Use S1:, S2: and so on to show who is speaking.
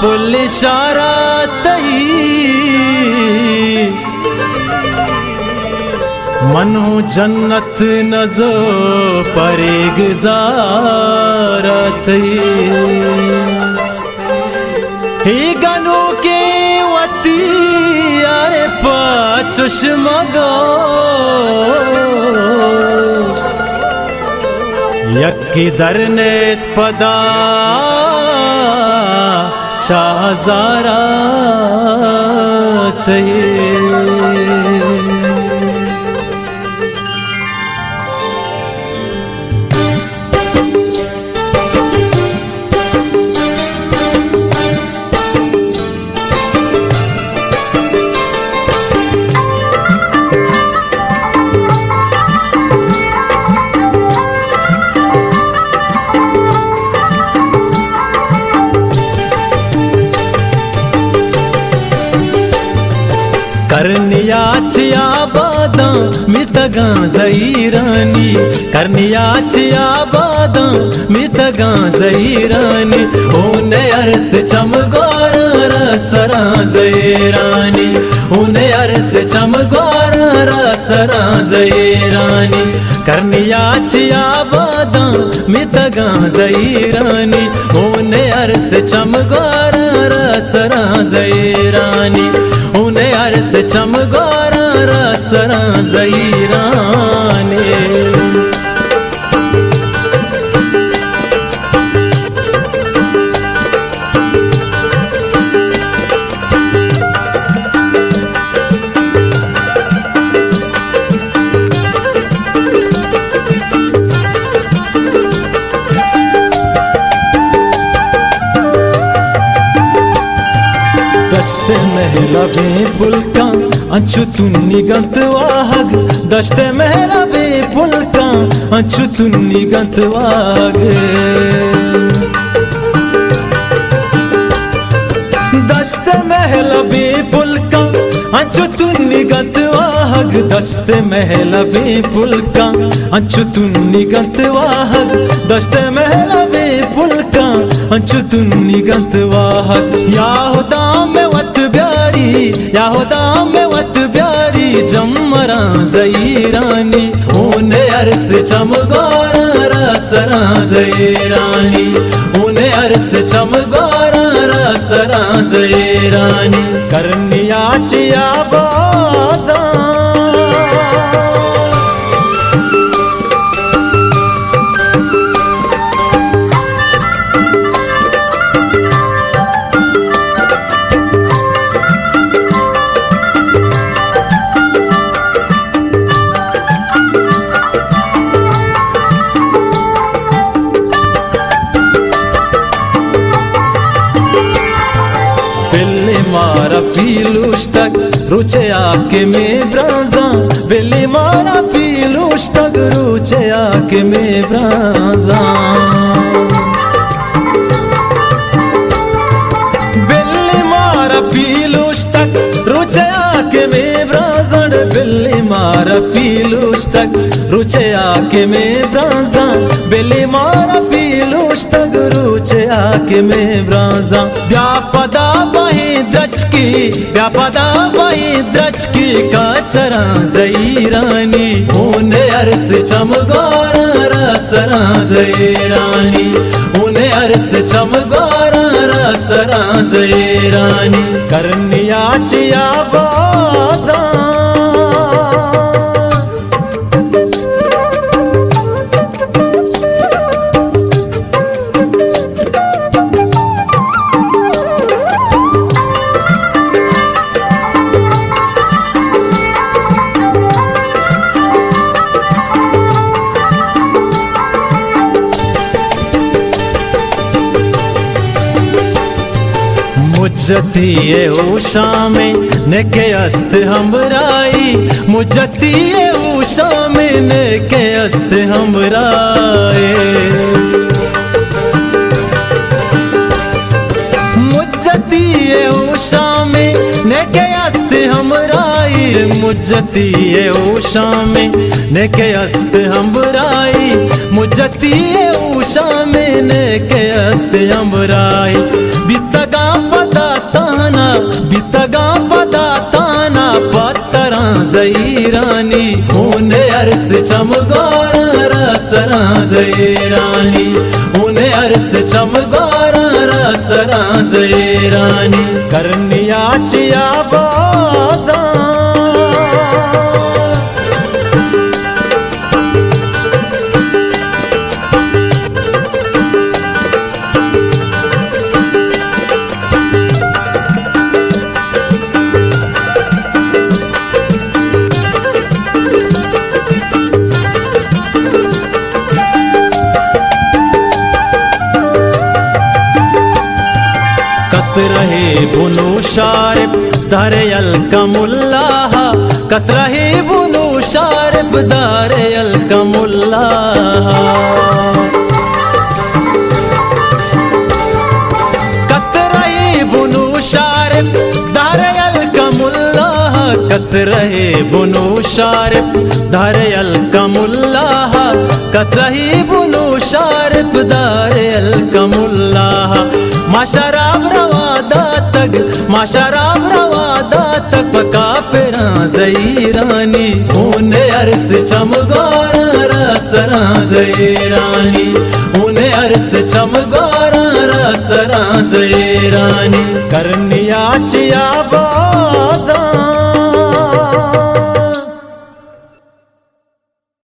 S1: पुल इशारा तई मनो जन्नत नजो परेगजारत ही गनो के वती अरे पाचुष मगो यक्की दरनेत पदा शाहजारात करनियाचिया बादा मितगा ज़हीरानी करनियाचिया बादा मितगा ज़हीरानी उने अरस चमगोर रसरा ज़हीरानी उने अरस चमगोर रसरा ज़हीरानी करनियाचिया बादा मितगा ज़हीरानी उने अरस चमगोर रसरा ज़हीरानी उने अरस चमगोर रसरा ज़हीरानी दश्त महला बे पुलका अंचु तुन्नी गंतवाग दश्त महला बे पुलका अंचु तुन्नी गंतवाग दश्त महला बे पुलका अंचु तुन्नी गंतवाग दश्त महला बे पुलका अंचु तुन्नी गंतवाग दश्त महला बे पुलका अंचु तुन्नी गंतवाग याहुदा में वत ब्यारी याहुदा में वत ब्यारी जमरा ज़हीरानी उने अरस चमगोर रसरा ज़हीरानी उने अरस चमगोर रसरा ज़हीरानी करनियाचिया बादा मारा पीलूश तक रुचे आके में ब्राजा बिल्ली मारा पीलूश तक रुचे आके में ब्राजा बिल्ली मारा पीलूश तक रुचे आके में ब्राजा बिल्ली मारा पीलूश तक रुचे आके में ब्राजा बिल्ली मारा पीलूश तक रुचे आके में ब्राजा व्यापदा व्यापदा बाई द्रच की काचरा ज़हीरानी उने अरस चमगोर रसरा ज़हीरानी उने अरस चमगोर रसरा ज़हीरानी करनियाचिया बादा मुज्जतिए उषा में नेके अस्त हमराई मुज्जतिए उषा में नेके अस्त हमराए मुज्जतिए उषा में नेके अस्त हमराई मुज्जतिए उषा में नेके अस्त हमराई मुज्जतिए उषा में नेके अस्त हमराई बितगा रानी उन्हें अरस चमगारा रसरा रानी उन्हें अरस चमगारा रसरा रानी करनिया चिया बादा रहे बुनु शारिब दारे अल कमुल्लाह कत रहे बुनु शारिब दारे अल कमुल्लाह कत रहे बुनु शारिब दारे अल कमुल्लाह कत रहे बुनु शारिब दारे अल कमुल्लाह कत रहे बुनु शारिब दारे अल कमुल्लाह माशराब रवादा तक माशराब रवादा तक पका पेरा रानी उन्हें अरस चमगारा रसरा रानी उन्हें अरस चमगारा रसरा रानी करनिया चिया बादा